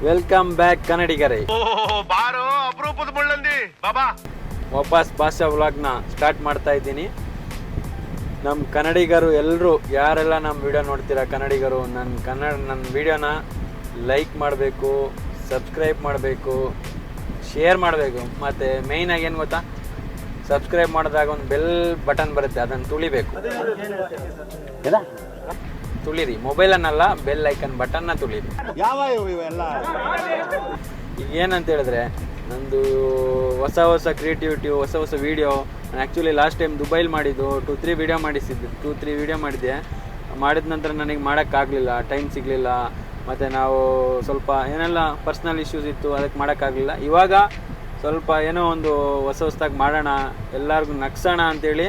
Welcome back ಕನ್ನಡಿಗರೇ. ಬಾರೋ ಅಪರೂಪದ ಮುಳ್ಳಂದಿ ಬಾಬಾ. ವಾಪಸ್ ಭಾಷಾ ವ್ಲಾಗ್ನ ಸ್ಟಾರ್ಟ್ ಮಾಡ್ತಾ ಇದ್ದೀನಿ. ನಮ್ಮ ಕನ್ನಡಿಗರು ಎಲ್ಲರೂ ಯಾರೆಲ್ಲ ನಮ್ಮ ವಿಡಿಯೋ ನೋಡ್ತೀರಾ ಕನ್ನಡಿಗರು, ನನ್ನ ವಿಡಿಯೋನ ಲೈಕ್ ಮಾಡಬೇಕು, ಸಬ್ಸ್ಕ್ರೈಬ್ ಮಾಡಬೇಕು, ಶೇರ್ ಮಾಡಬೇಕು. ಮತ್ತು ಮೇಯ್ನಾಗಿ ಏನು ಗೊತ್ತಾ, ಸಬ್ಸ್ಕ್ರೈಬ್ ಮಾಡಿದಾಗ ಒಂದು ಬೆಲ್ ಬಟನ್ ಬರುತ್ತೆ, ಅದನ್ನು ತುಳಿಬೇಕು. ತುಳಿರಿ, ಮೊಬೈಲನ್ನಲ್ಲ, ಬೆಲ್ ಐಕನ್ ಬಟನ್ನ ತುಳಿರಿ. ಈಗ ಏನಂತ ಹೇಳಿದ್ರೆ, ನಂದು ಹೊಸ ಕ್ರಿಯೇಟಿವಿಟಿ, ಹೊಸ ವೀಡಿಯೋ. ನಾನು ಆ್ಯಕ್ಚುಲಿ ಲಾಸ್ಟ್ ಟೈಮ್ ದುಬೈಲಿ ಮಾಡಿದ್ದು 2-3 ವೀಡಿಯೋ ಮಾಡಿದ್ದೆ. ಮಾಡಿದ ನಂತರ ನನಗೆ ಮಾಡೋಕ್ಕಾಗಲಿಲ್ಲ, ಟೈಮ್ ಸಿಗಲಿಲ್ಲ. ಮತ್ತು ನಾವು ಸ್ವಲ್ಪ ಏನೆಲ್ಲ ಪರ್ಸ್ನಲ್ ಇಶ್ಯೂಸ್ ಇತ್ತು, ಅದಕ್ಕೆ ಮಾಡೋಕ್ಕಾಗಲಿಲ್ಲ. ಇವಾಗ ಸ್ವಲ್ಪ ಏನೋ ಒಂದು ಹೊಸದಾಗಿ ಮಾಡೋಣ, ಎಲ್ಲರಿಗೂ ನಗ್ಸೋಣ ಅಂಥೇಳಿ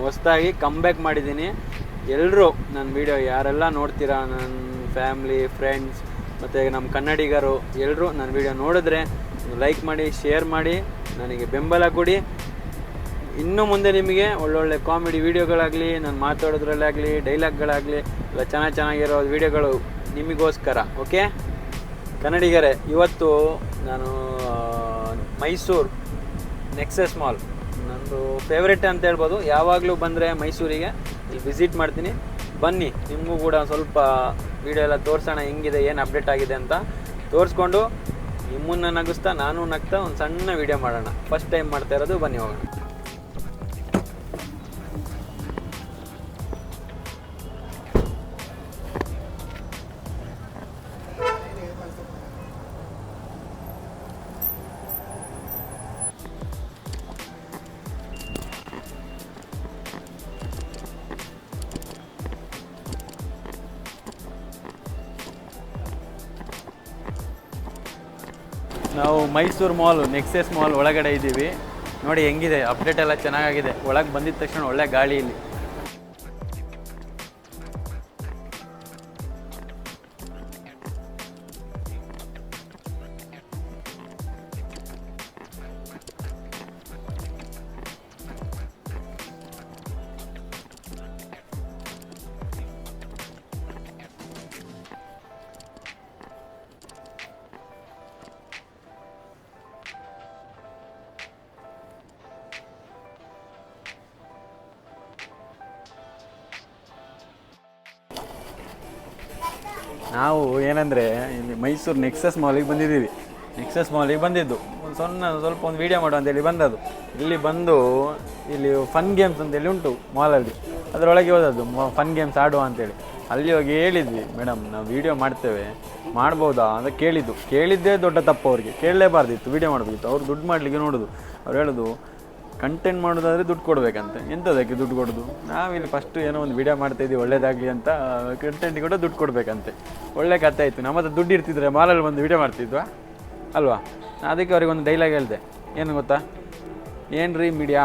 ಹೊಸದಾಗಿ ಕಮ್ಬ್ಯಾಕ್ ಮಾಡಿದ್ದೀನಿ. ಎಲ್ಲರೂ ನನ್ನ ವಿಡಿಯೋ ಯಾರೆಲ್ಲ ನೋಡ್ತೀರಾ, ನನ್ನ ಫ್ಯಾಮ್ಲಿ, ಫ್ರೆಂಡ್ಸ್ ಮತ್ತು ನಮ್ಮ ಕನ್ನಡಿಗರು ಎಲ್ಲರೂ ನನ್ನ ವಿಡಿಯೋ ನೋಡಿದ್ರೆ ಲೈಕ್ ಮಾಡಿ, ಶೇರ್ ಮಾಡಿ, ನನಗೆ ಬೆಂಬಲ ಕೊಡಿ. ಇನ್ನು ಮುಂದೆ ನಿಮಗೆ ಒಳ್ಳೊಳ್ಳೆ ಕಾಮಿಡಿ ವೀಡಿಯೋಗಳಾಗಲಿ, ನಾನು ಮಾತಾಡೋದ್ರಲ್ಲಾಗಲಿ, ಡೈಲಾಗ್ಗಳಾಗಲಿ ಎಲ್ಲ ಚೆನ್ನಾಗಿರೋ ವೀಡಿಯೋಗಳು ನಿಮಗೋಸ್ಕರ. ಓಕೆ ಕನ್ನಡಿಗರೇ, ಇವತ್ತು ನಾನು ಮೈಸೂರು ನೆಕ್ಸಸ್ ಮಾಲ್ ನಂದು ಫೇವ್ರೇಟ್ ಅಂತ ಹೇಳ್ಬೋದು. ಯಾವಾಗಲೂ ಬಂದರೆ ಮೈಸೂರಿಗೆ ಇಲ್ಲಿ ವಿಸಿಟ್ ಮಾಡ್ತೀನಿ. ಬನ್ನಿ, ನಿಮಗೂ ಕೂಡ ಸ್ವಲ್ಪ ವೀಡಿಯೋ ಎಲ್ಲ ತೋರಿಸೋಣ, ಹೆಂಗಿದೆ, ಏನು ಅಪ್ಡೇಟ್ ಆಗಿದೆ ಅಂತ ತೋರಿಸ್ಕೊಂಡು ನಿಮ್ಮನ್ನು ನಗಿಸ್ತಾ ನಾನು ನಗ್ತಾ ಒಂದು ಸಣ್ಣ ವೀಡಿಯೋ ಮಾಡೋಣ. ಫಸ್ಟ್ ಟೈಮ್ ಮಾಡ್ತಾ ಇರೋದು, ಬನ್ನಿ ಹೋಗೋಣ. ನಾವು ಮೈಸೂರು ಮಾಲ್, ನೆಕ್ಸಸ್ ಮಾಲ್ ಒಳಗಡೆ ಇದ್ದೀವಿ. ನೋಡಿ ಹೆಂಗಿದೆ, ಅಪ್ಡೇಟ್ ಎಲ್ಲ ಚೆನ್ನಾಗಿದೆ. ಒಳಗೆ ಬಂದಿದ್ದ ತಕ್ಷಣ ಒಳ್ಳೆ ಗಾಳಿ ಇಲ್ಲಿ. ನಾವು ಏನಂದರೆ ಇಲ್ಲಿ ಮೈಸೂರು ನೆಕ್ಸಸ್ ಮಾಲಿಗೆ ಬಂದಿದ್ದೀವಿ. ನೆಕ್ಸಸ್ ಮಾಲಿಗೆ ಬಂದಿದ್ದು ಸ್ವಲ್ಪ ಒಂದು ವೀಡಿಯೋ ಮಾಡು ಅಂತೇಳಿ ಬಂದದ್ದು. ಇಲ್ಲಿ ಬಂದು ಇಲ್ಲಿ ಫನ್ ಗೇಮ್ಸ್ ಅಂತೇಳಿ ಉಂಟು ಮಾಲಲ್ಲಿ, ಅದರೊಳಗೆ ಹೋದದ್ದು ಫನ್ ಗೇಮ್ಸ್ ಆಡುವ ಅಂತೇಳಿ. ಅಲ್ಲಿ ಹೋಗಿ ಹೇಳಿದ್ವಿ, ಮೇಡಮ್ ನಾವು ವೀಡಿಯೋ ಮಾಡ್ಬೋದಾ ಅಂತ ಕೇಳಿದ್ದೇ ದೊಡ್ಡ ತಪ್ಪು. ಅವ್ರಿಗೆ ಕೇಳಲೇಬಾರ್ದಿತ್ತು, ವೀಡಿಯೋ ಮಾಡಬೇಕಿತ್ತು. ಅವ್ರು ದುಡ್ಡು ಮಾಡಲಿಕ್ಕೆ ನೋಡೋದು. ಅವ್ರು ಹೇಳೋದು ಕಂಟೆಂಟ್ ಮಾಡೋದಾದರೆ ದುಡ್ಡು ಕೊಡಬೇಕಂತೆ. ಎಂಥದಕ್ಕೆ ದುಡ್ಡು ಕೊಡೋದು? ನಾವಿಲ್ಲಿ ಫಸ್ಟು ಏನೋ ಒಂದು ವೀಡಿಯೋ ಮಾಡ್ತಾಯಿದ್ದೀವಿ, ಒಳ್ಳೇದಾಗಲಿ ಅಂತ ಕಂಟೆಂಟಿಗೆ ಕೂಡ ದುಡ್ಡು ಕೊಡಬೇಕಂತೆ. ಒಳ್ಳೆ ಕಥೆ ಆಯಿತು. ನಮ್ಮ ಹತ್ರ ದುಡ್ಡು ಇರ್ತಿದ್ರೆ ಮಾಲಲ್ಲಿ ಬಂದು ವೀಡಿಯೋ ಮಾಡ್ತಿದ್ವಾ ಅಲ್ವಾ? ಅದಕ್ಕೆ ಅವ್ರಿಗೆ ಒಂದು ಡೈಲಾಗ್ ಹೇಳಿದೆ, ಏನು ಗೊತ್ತಾ, ಏನ್ರಿ ಮೀಡಿಯಾ,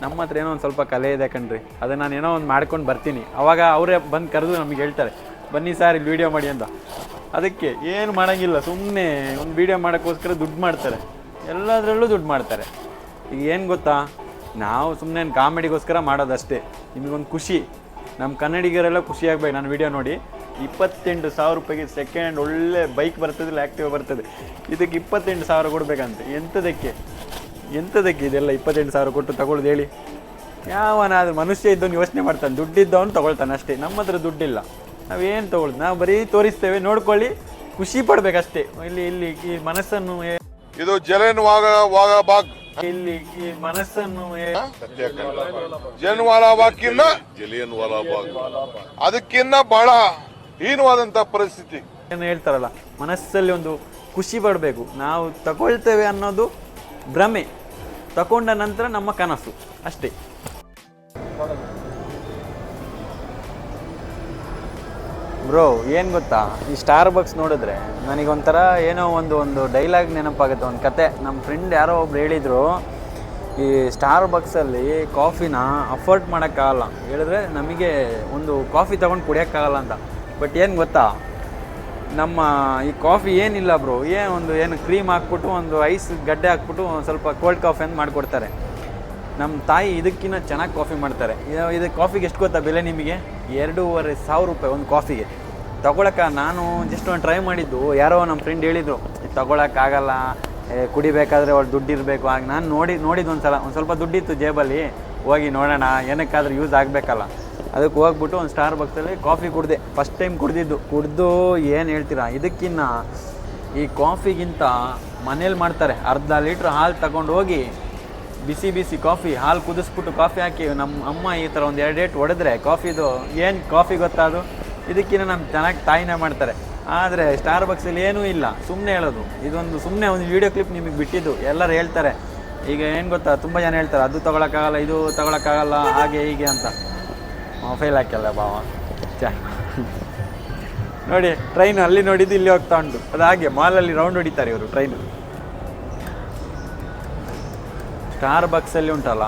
ನಮ್ಮ ಹತ್ರ ಏನೋ ಒಂದು ಸ್ವಲ್ಪ ಕಲೆ ಇದೆ ಕಣ್ರಿ, ಅದನ್ನು ನಾನು ಏನೋ ಒಂದು ಮಾಡ್ಕೊಂಡು ಬರ್ತೀನಿ. ಅವಾಗ ಅವರೇ ಬಂದು ಕರೆದು ನಮಗೆ ಹೇಳ್ತಾರೆ, ಬನ್ನಿ ಸರ್ ಇಲ್ಲಿ ವೀಡಿಯೋ ಮಾಡಿ ಅಂತ. ಅದಕ್ಕೆ ಏನು ಮಾಡೋಂಗಿಲ್ಲ, ಸುಮ್ಮನೆ ಒಂದು ವೀಡಿಯೋ ಮಾಡೋಕ್ಕೋಸ್ಕರ ದುಡ್ಡು ಮಾಡ್ತಾರೆ, ಎಲ್ಲದರಲ್ಲೂ ದುಡ್ಡು ಮಾಡ್ತಾರೆ. ಈಗ ಏನು ಗೊತ್ತಾ, ನಾವು ಸುಮ್ಮನೆ ಕಾಮಿಡಿಗೋಸ್ಕರ ಮಾಡೋದಷ್ಟೇ. ನಿಮಗೊಂದು ಖುಷಿ, ನಮ್ಮ ಕನ್ನಡಿಗರೆಲ್ಲ ಖುಷಿಯಾಗಬೇಕು ನನ್ನ ವೀಡಿಯೋ ನೋಡಿ. 28,000 ರೂಪಾಯಿಗೆ ಸೆಕೆಂಡ್ ಒಳ್ಳೆ ಬೈಕ್ ಬರ್ತದೆ, ಆ್ಯಕ್ಟಿವ್ ಬರ್ತದೆ. ಇದಕ್ಕೆ 28,000 ಕೊಡಬೇಕಂತೆ. ಎಂಥದಕ್ಕೆ ಇದೆಲ್ಲ 28,000 ಕೊಟ್ಟು ತಗೊಳ್ಳೋದು ಹೇಳಿ? ಯಾವನಾದ್ರೂ ಮನುಷ್ಯ ಇದ್ದವನು ಯೋಚನೆ ಮಾಡ್ತಾನೆ, ದುಡ್ಡಿದ್ದವನು ತೊಗೊಳ್ತಾನೆ ಅಷ್ಟೇ. ನಮ್ಮ ಹತ್ರ ದುಡ್ಡಿಲ್ಲ, ನಾವೇನು ತೊಗೊಳ್ಳೋದು? ನಾವು ಬರೀ ತೋರಿಸ್ತೇವೆ, ನೋಡ್ಕೊಳ್ಳಿ, ಖುಷಿ ಪಡಬೇಕಷ್ಟೇ. ಇಲ್ಲಿ ಈ ಮನಸ್ಸನ್ನು, ಇದು ಜಲಿಯನ್ ವಾಲಾಬಾಗ್, ಇಲ್ಲಿ ಈ ಮನಸ್ಸನ್ನು ಜಲಿಯನ್ ವಾಲಾಬಾಗ್ ಅದಕ್ಕಿನ್ನ ಬಹಳ ಹೀನವಾದಂತ ಪರಿಸ್ಥಿತಿ. ಏನು ಹೇಳ್ತಾರಲ್ಲ, ಮನಸ್ಸಲ್ಲಿ ಒಂದು ಖುಷಿ ಪಡಬೇಕು. ನಾವು ತಗೊಳ್ತೇವೆ ಅನ್ನೋದು ಭ್ರಮೆ, ತಗೊಂಡ ನಂತರ ನಮ್ಮ ಕನಸು ಅಷ್ಟೇ. ಬ್ರೋ ಏನು ಗೊತ್ತಾ, ಈ ಸ್ಟಾರ್ ಬಕ್ಸ್ ನೋಡಿದ್ರೆ ನನಗೊಂಥರ ಏನೋ ಒಂದು ಡೈಲಾಗ್ ನೆನಪಾಗುತ್ತೆ, ಒಂದು ಕತೆ. ನಮ್ಮ ಫ್ರೆಂಡ್ ಯಾರೋ ಒಬ್ರು ಹೇಳಿದರು, ಈ ಸ್ಟಾರ್ ಬಕ್ಸಲ್ಲಿ ಕಾಫಿನ ಅಫೋರ್ಡ್ ಮಾಡೋಕ್ಕಾಗಲ್ಲ, ಹೇಳಿದ್ರೆ ನಮಗೆ ಒಂದು ಕಾಫಿ ತೊಗೊಂಡು ಕುಡಿಯೋಕ್ಕಾಗಲ್ಲ ಅಂತ. ಬಟ್ ಏನು ಗೊತ್ತಾ, ನಮ್ಮ ಈ ಕಾಫಿ ಏನಿಲ್ಲ ಬ್ರೋ, ಏನು ಕ್ರೀಮ್ ಹಾಕ್ಬಿಟ್ಟು, ಒಂದು ಐಸ್ ಗಡ್ಡೆ ಹಾಕ್ಬಿಟ್ಟು ಒಂದು ಸ್ವಲ್ಪ ಕೋಲ್ಡ್ ಕಾಫಿ ಅಂತ ಮಾಡಿಕೊಡ್ತಾರೆ. ನಮ್ಮ ತಾಯಿ ಇದಕ್ಕಿಂತ ಚೆನ್ನಾಗಿ ಕಾಫಿ ಮಾಡ್ತಾರೆ. ಇದು ಕಾಫಿಗೆ ಎಷ್ಟು ಗೊತ್ತಾ ಬೆಲೆ ನಿಮಗೆ? 2,500 ರೂಪಾಯಿ ಒಂದು ಕಾಫಿಗೆ. ತಗೊಳಕ್ಕೆ ನಾನು ಜಸ್ಟ್ ಒಂದು ಟ್ರೈ ಮಾಡಿದ್ದು, ಯಾರೋ ನಮ್ಮ ಫ್ರೆಂಡ್ ಹೇಳಿದರು ತಗೊಳಕ್ಕಾಗಲ್ಲ, ಕುಡಿಬೇಕಾದ್ರೆ ಅವ್ರು ದುಡ್ಡು ಇರಬೇಕು. ಆಗ ನಾನು ನೋಡಿದ್ದು ಒಂದು ಸ್ವಲ್ಪ ದುಡ್ಡಿತ್ತು ಜೇಬಲ್ಲಿ, ಹೋಗಿ ನೋಡೋಣ ಏನಕ್ಕಾದ್ರೂ ಯೂಸ್ ಆಗಬೇಕಲ್ಲ, ಅದಕ್ಕೆ ಹೋಗ್ಬಿಟ್ಟು ಒಂದು ಸ್ಟಾರ್ ಬಾಕ್ಸಲ್ಲಿ ಕಾಫಿ ಕುಡಿದೆ. ಫಸ್ಟ್ ಟೈಮ್ ಕುಡಿದು ಏನು ಹೇಳ್ತೀರಾ, ಇದಕ್ಕಿನ್ನ ಈ ಕಾಫಿಗಿಂತ ಮನೇಲಿ ಮಾಡ್ತಾರೆ. ಅರ್ಧ ಲೀಟ್ರ್ ಹಾಲು ತಗೊಂಡು ಹೋಗಿ ಬಿಸಿ ಕಾಫಿ, ಹಾಲು ಕುದಿಸ್ಬಿಟ್ಟು ಕಾಫಿ ಹಾಕಿ ನಮ್ಮ ಅಮ್ಮ ಈ ಥರ ಒಂದು 2 ಏಟು ಹೊಡೆದ್ರೆ ಕಾಫಿದು ಏನು ಕಾಫಿ ಗೊತ್ತಾ ಅದು, ಇದಕ್ಕಿಂತ ನಮ್ಮ ಚೆನ್ನಾಗಿ ತಾಯಿನೇ ಮಾಡ್ತಾರೆ. ಆದರೆ ಸ್ಟಾರ್ ಬಾಕ್ಸಲ್ಲಿ ಏನೂ ಇಲ್ಲ, ಸುಮ್ಮನೆ ಹೇಳೋದು. ಇದೊಂದು ಸುಮ್ಮನೆ ಒಂದು ವೀಡಿಯೋ ಕ್ಲಿಪ್ ನಿಮಗೆ ಬಿಟ್ಟಿದ್ದು. ಎಲ್ಲರೂ ಹೇಳ್ತಾರೆ ಈಗ ಏನು ಗೊತ್ತಾ, ತುಂಬ ಜನ ಹೇಳ್ತಾರೆ ಅದು ತೊಗೊಳಕ್ಕಾಗಲ್ಲ, ಇದು ತೊಗೊಳಕ್ಕಾಗಲ್ಲ, ಹಾಗೆ ಹೀಗೆ ಅಂತ. ಫೇಲ್ ಹಾಕಲ್ಲ ಬಾವ ನೋಡಿ, ಟ್ರೈನ್ ಅಲ್ಲಿ ನೋಡಿದ್ದು ಇಲ್ಲಿ ಹೋಗ್ತಾ ಉಂಟು. ಅದು ಹಾಗೆ ಮಾಲಲ್ಲಿ ರೌಂಡ್ ಹೊಡಿತಾರೆ ಇವರು ಟ್ರೈನು. ಸ್ಟಾರ್ ಬಾಕ್ಸಲ್ಲಿ ಉಂಟಲ್ಲ,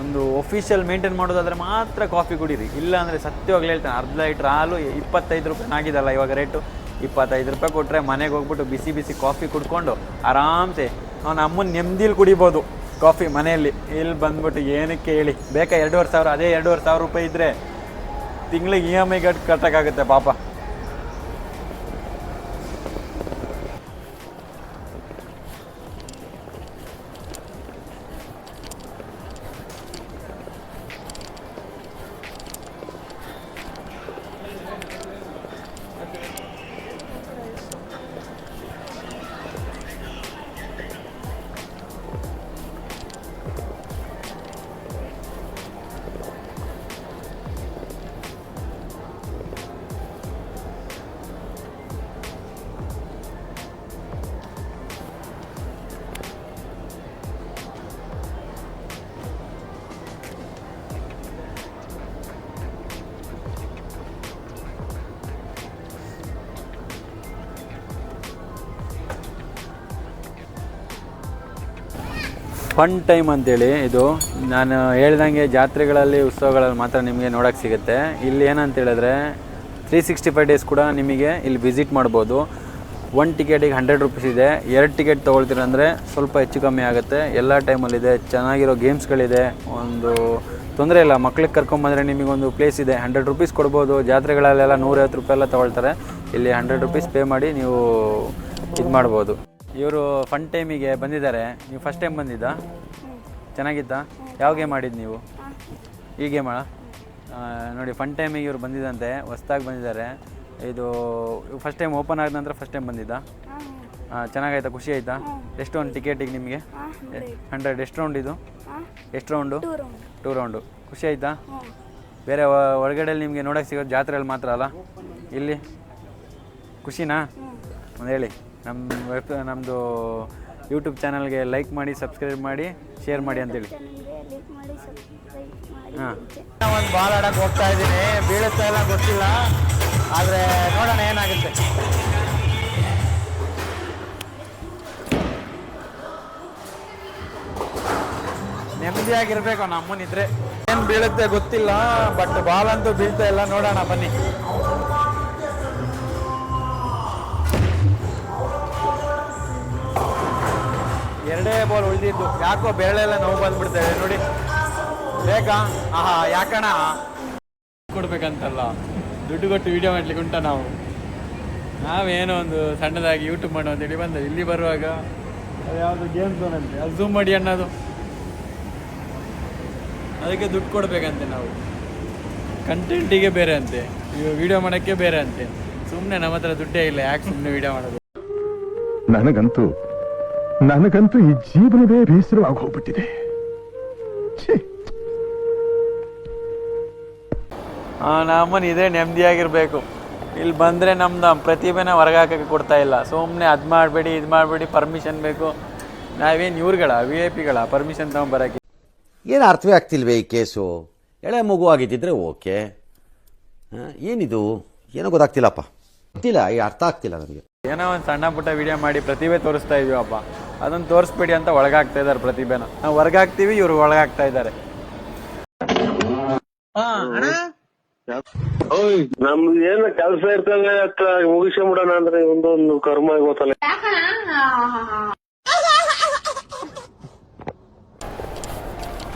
ಒಂದು ಒಫಿಷಿಯಲ್ ಮೇಂಟೈನ್ ಮಾಡೋದಾದರೆ ಮಾತ್ರ ಕಾಫಿ ಕುಡೀರಿ. ಇಲ್ಲ ಅಂದರೆ ಸತ್ಯವಾಗ್ಲೂ ಹೇಳ್ತಾನೆ, ಅರ್ಧ ಲೀಟ್ರ್ ಹಾಲು 25 ರೂಪಾಯಿ ಆಗಿದಲ್ಲ ಇವಾಗ ರೇಟು. 25 ರೂಪಾಯಿ ಕೊಟ್ಟರೆ ಮನೆಗೆ ಹೋಗ್ಬಿಟ್ಟು ಬಿಸಿ ಕಾಫಿ ಕುಡ್ಕೊಂಡು ಆರಾಮ್ಸೆ ಅವನ ಅಮ್ಮನ ನೆಮ್ಮದಿಲಿ ಕುಡಿಬೋದು ಕಾಫಿ ಮನೆಯಲ್ಲಿ. ಇಲ್ಲಿ ಬಂದ್ಬಿಟ್ಟು ಏನಕ್ಕೆ ಹೇಳಿ, ಬೇಕಾ 2,500, ಅದೇ 2,500 ರೂಪಾಯಿ ಇದ್ದರೆ ತಿಂಗಳಿಗೆ EMI ಕಟ್ಟೋಕ್ಕಾಗುತ್ತೆ ಪಾಪ. ಫನ್ ಟೈಮ್ ಅಂತೇಳಿ ಇದು, ನಾನು ಹೇಳ್ದಂಗೆ ಜಾತ್ರೆಗಳಲ್ಲಿ ಉತ್ಸವಗಳಲ್ಲಿ ಮಾತ್ರ ನಿಮಗೆ ನೋಡೋಕ್ಕೆ ಸಿಗುತ್ತೆ. ಇಲ್ಲಿ ಏನಂತ ಹೇಳಿದ್ರೆ 365 ಡೇಸ್ ಕೂಡ ನಿಮಗೆ ಇಲ್ಲಿ ವಿಸಿಟ್ ಮಾಡ್ಬೋದು. 1 ಟಿಕೆಟಿಗೆ 100 ರೂಪೀಸ್ ಇದೆ. 2 ಟಿಕೆಟ್ ತೊಗೊಳ್ತೀರಂದರೆ ಸ್ವಲ್ಪ ಹೆಚ್ಚು ಕಮ್ಮಿ ಆಗುತ್ತೆ. ಎಲ್ಲ ಟೈಮಲ್ಲಿದೆ, ಚೆನ್ನಾಗಿರೋ ಗೇಮ್ಸ್ಗಳಿದೆ, ಒಂದು ತೊಂದರೆ ಇಲ್ಲ. ಮಕ್ಳಿಗೆ ಕರ್ಕೊಂಬಂದರೆ ನಿಮಗೊಂದು ಪ್ಲೇಸ್ ಇದೆ, 100 ರೂಪೀಸ್ ಕೊಡ್ಬೋದು. ಜಾತ್ರೆಗಳಲ್ಲೆಲ್ಲ 150 ರೂಪಾಯಿ ಎಲ್ಲ ತೊಗೊಳ್ತಾರೆ. ಇಲ್ಲಿ 100 ರೂಪೀಸ್ ಪೇ ಮಾಡಿ ನೀವು ಇದು ಮಾಡ್ಬೋದು. ಇವರು ಫನ್ ಟೈಮಿಗೆ ಬಂದಿದ್ದಾರೆ. ನೀವು ಫಸ್ಟ್ ಟೈಮ್ ಬಂದಿದ್ದಾ? ಚೆನ್ನಾಗಿತ್ತಾ? ಯಾವ ಗೇಮ್ ಆಡಿದ್ದು ನೀವು? ಈ ಗೇಮಾ? ನೋಡಿ, ಫನ್ ಟೈಮಿಗೆ ಇವರು ಬಂದಿದ್ದಂತೆ, ಹೊಸ್ದಾಗಿ ಬಂದಿದ್ದಾರೆ. ಇದು ಫಸ್ಟ್ ಟೈಮ್ ಓಪನ್ ಆದ ನಂತರ ಫಸ್ಟ್ ಟೈಮ್ ಬಂದಿದ್ದಾ? ಚೆನ್ನಾಗಾಯ್ತಾ? ಖುಷಿ ಆಯಿತಾ? ಎಷ್ಟು ಒಂದು ಟಿಕೆಟಿಗೆ ನಿಮಗೆ? 100. ಎಷ್ಟು ರೌಂಡ್ ಇದು? ಎಷ್ಟು ರೌಂಡು? 2 ರೌಂಡು. ಖುಷಿ ಆಯಿತಾ? ಬೇರೆ ಹೊರಗಡೆಯಲ್ಲಿ ನಿಮಗೆ ನೋಡೋಕ್ಕೆ ಸಿಗೋದು ಜಾತ್ರೆಯಲ್ಲಿ ಮಾತ್ರ ಅಲ್ಲ, ಇಲ್ಲಿ ಖುಷಿನಾ? ಒಂದು ಹೇಳಿ. ನಮ್ಮದು ಯೂಟ್ಯೂಬ್ ಚಾನಲ್ಗೆ ಲೈಕ್ ಮಾಡಿ, ಸಬ್ಸ್ಕ್ರೈಬ್ ಮಾಡಿ, ಶೇರ್ ಮಾಡಿ ಅಂತೇಳಿ. ಹಾಂ, ಒಂದು ಬಾಲ್ ಆಡೋಕ್ಕೆ ಹೋಗ್ತಾ ಇದ್ದೀನಿ. ಬೀಳುತ್ತಾ ಇಲ್ಲ ಗೊತ್ತಿಲ್ಲ, ಆದರೆ ನೋಡೋಣ ಏನಾಗುತ್ತೆ. ನೆಮ್ಮದಿಯಾಗಿರ್ಬೇಕು ನಮ್ಮನಿದ್ರೆ. ಏನು ಬೀಳುತ್ತೆ ಗೊತ್ತಿಲ್ಲ, ಬಟ್ ಬಾಲ್ ಅಂತೂ ಬೀಳ್ತಾ ಇಲ್ಲ. ನೋಡೋಣ ಬನ್ನಿ. ಎರಡೇ ಬಾಲ್ ಉಳಿದಿದ್ದು, ಯಾಕೋ ಬೆರಳೆಲ್ಲ ನೋವು ಬಂದ್ಬಿಡ್ತೇವೆ ನೋಡಿ. ಬೇಕಾ? ಆಹಾ, ಯಾಕಣ ಕೊಡ್ಬೇಕಂತಲ್ಲ, ದುಡ್ಡು ಕೊಟ್ಟು ವಿಡಿಯೋ ಮಾಡ್ಲಿಕ್ಕೆ ಉಂಟ. ನಾವೇನೋ ಒಂದು ಸಣ್ಣದಾಗಿ ಯೂಟ್ಯೂಬ್ ಮಾಡೋ ಅಂತೇಳಿ ಬಂದ. ಇಲ್ಲಿ ಬರುವಾಗ ಅದು ಯಾವುದು ಗೇಮ್ ಝೋನ್ ಅಂತೆ, ಅದು ಝೂಮ್ ಮಾಡಿ ಅನ್ನೋದು, ಅದಕ್ಕೆ ದುಡ್ಡು ಕೊಡ್ಬೇಕಂತೆ ನಾವು. ಕಂಟೆಂಟಿಗೆ ಬೇರೆ ಅಂತೆ, ಇವಾಗ ವಿಡಿಯೋ ಮಾಡೋಕ್ಕೆ ಬೇರೆ ಅಂತೆ. ಸುಮ್ಮನೆ ನಮ್ಮ ಹತ್ರ ದುಡ್ಡೇ ಇಲ್ಲ, ಯಾಕೆ ಸುಮ್ಮನೆ ವಿಡಿಯೋ ಮಾಡೋದು? ನನಗಂತೂ ಈ ಜೀವನವೇ ಬೇಸರವಾಗಿ ಹೋಗ್ಬಿಟ್ಟಿದೆ. ನಮ್ಮನ್ನು ಇದೇ ನೆಮ್ಮದಿಯಾಗಿರ್ಬೇಕು. ಇಲ್ಲಿ ಬಂದರೆ ನಮ್ದು ಪ್ರತಿಭೆನ ಹೊರಗಾಕಕ್ಕೆ ಕೊಡ್ತಾ ಇಲ್ಲ. ಸುಮ್ಮನೆ ಅದು ಮಾಡಬೇಡಿ, ಇದು ಮಾಡಬೇಡಿ, ಪರ್ಮಿಷನ್ ಬೇಕು. ನಾವೇನು ಇವ್ರುಗಳ VIP ಪರ್ಮಿಷನ್ ತಗೊಂಬರೋಕ್ಕೆ? ಏನು ಅರ್ಥವೇ ಆಗ್ತಿಲ್ವೇ ಈ ಕೇಸು? ಎಳೆ ಮಗು ಆಗಿದ್ದಿದ್ರೆ ಓಕೆ, ಏನಿದು ಏನೋ ಗೊತ್ತಾಗ್ತಿಲ್ಲಪ್ಪ, ಗೊತ್ತಿಲ್ಲ, ಈ ಅರ್ಥ ಆಗ್ತಿಲ್ಲ ನನಗೆ. ಏನೋ ಒಂದು ಸಣ್ಣ ಪುಟ್ಟ ವಿಡಿಯೋ ಮಾಡಿ ಪ್ರತಿಭೆ ತೋರಿಸ್ತಾ ಇದೀವಪ್ಪ, ಅದನ್ನು ತೋರಿಸ್ಬೇಡಿ ಅಂತ ಒಳಗಾಗ್ತಾ ಇದ್ದಾರೆ ಪ್ರತಿಭೆನ. ನಾವು ಹೊರಗಾಗ್ತೀವಿ, ಇವ್ರು ಒಳಗಾಗ್ತಾ ಇದ್ದಾರೆ. ನಮ್ದು ಏನ ಕೆಲಸ ಇರ್ತದೆ ಅತ್ತ ಮುಗಿಸ್ಕೊಂಬಿಡೋಣ ಅಂದ್ರೆ ಒಂದು ಕರ್ಮ ಗೊತ್ತಲ್ಲ.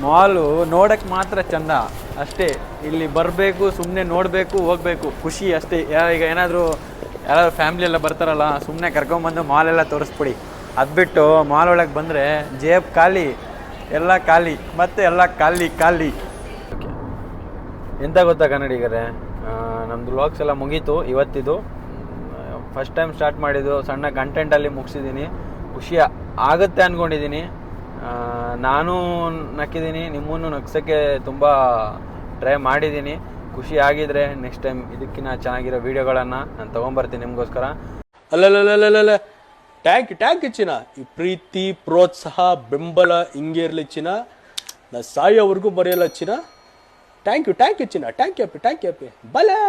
ಮಾಲು ನೋಡಕ್ಕೆ ಮಾತ್ರ ಚಂದ ಅಷ್ಟೇ. ಇಲ್ಲಿ ಬರಬೇಕು, ಸುಮ್ಮನೆ ನೋಡಬೇಕು, ಹೋಗಬೇಕು, ಖುಷಿ ಅಷ್ಟೇ. ಈಗ ಏನಾದರೂ ಯಾರಾದ್ರು ಫ್ಯಾಮ್ಲಿ ಎಲ್ಲ ಬರ್ತಾರಲ್ಲ, ಸುಮ್ಮನೆ ಕರ್ಕೊಂಬಂದು ಮಾಲೆಲ್ಲ ತೋರಿಸ್ಬಿಡಿ. ಅದು ಬಿಟ್ಟು ಮಾಲ್ ಒಳಗೆ ಬಂದರೆ ಜೇಬ್ ಖಾಲಿ, ಎಲ್ಲ ಖಾಲಿ, ಮತ್ತೆ ಎಲ್ಲ ಖಾಲಿ. ಎಂತ ಗೊತ್ತಾ ಕನ್ನಡಿಗರೇ, ನಮ್ಮದು ವ್ಲಾಗ್ಸ್ ಎಲ್ಲ ಮುಗೀತು ಇವತ್ತಿದು. ಫಸ್ಟ್ ಟೈಮ್ ಸ್ಟಾರ್ಟ್ ಮಾಡಿದ್ದು, ಸಣ್ಣ ಕಂಟೆಂಟಲ್ಲಿ ಮುಗಿಸಿದ್ದೀನಿ. ಖುಷಿ ಆಗುತ್ತೆ ಅಂದ್ಕೊಂಡಿದ್ದೀನಿ. ನಾನು ನಕ್ಕಿದ್ದೀನಿ, ನಿಮ್ಮನ್ನು ನಗ್ಸೋಕ್ಕೆ ತುಂಬ ಟ್ರೈ ಮಾಡಿದ್ದೀನಿ. ಖುಷಿ ಆಗಿದ್ರೆ ನೆಕ್ಸ್ಟ್ ಟೈಮ್ ಇದಕ್ಕಿಂತ ಚೆನ್ನಾಗಿರೋ ವೀಡಿಯೋಗಳನ್ನು ನಾನು ತೊಗೊಂಬರ್ತೀನಿ ನಿಮಗೋಸ್ಕರ. ಅಲ್ಲಲ್ಲಲ್ಲಲ್ಲಲ್ಲ ಟ್ಯಾಂಕ್ ಚಿನ್ನ. ಈ ಪ್ರೀತಿ, ಪ್ರೋತ್ಸಾಹ, ಬೆಂಬಲ ಹಿಂಗೆ ಇರಲಿ ಚಿನ್ನ. ನಾ ಸಾಯೋವರೆಗೂ ಬರೆಯಲ್ಲ ಚಿನ್ನ. ಥ್ಯಾಂಕ್ ಯು ಚಿನ್ನ. ಥ್ಯಾಂಕ್ ಯು ಬಲೆ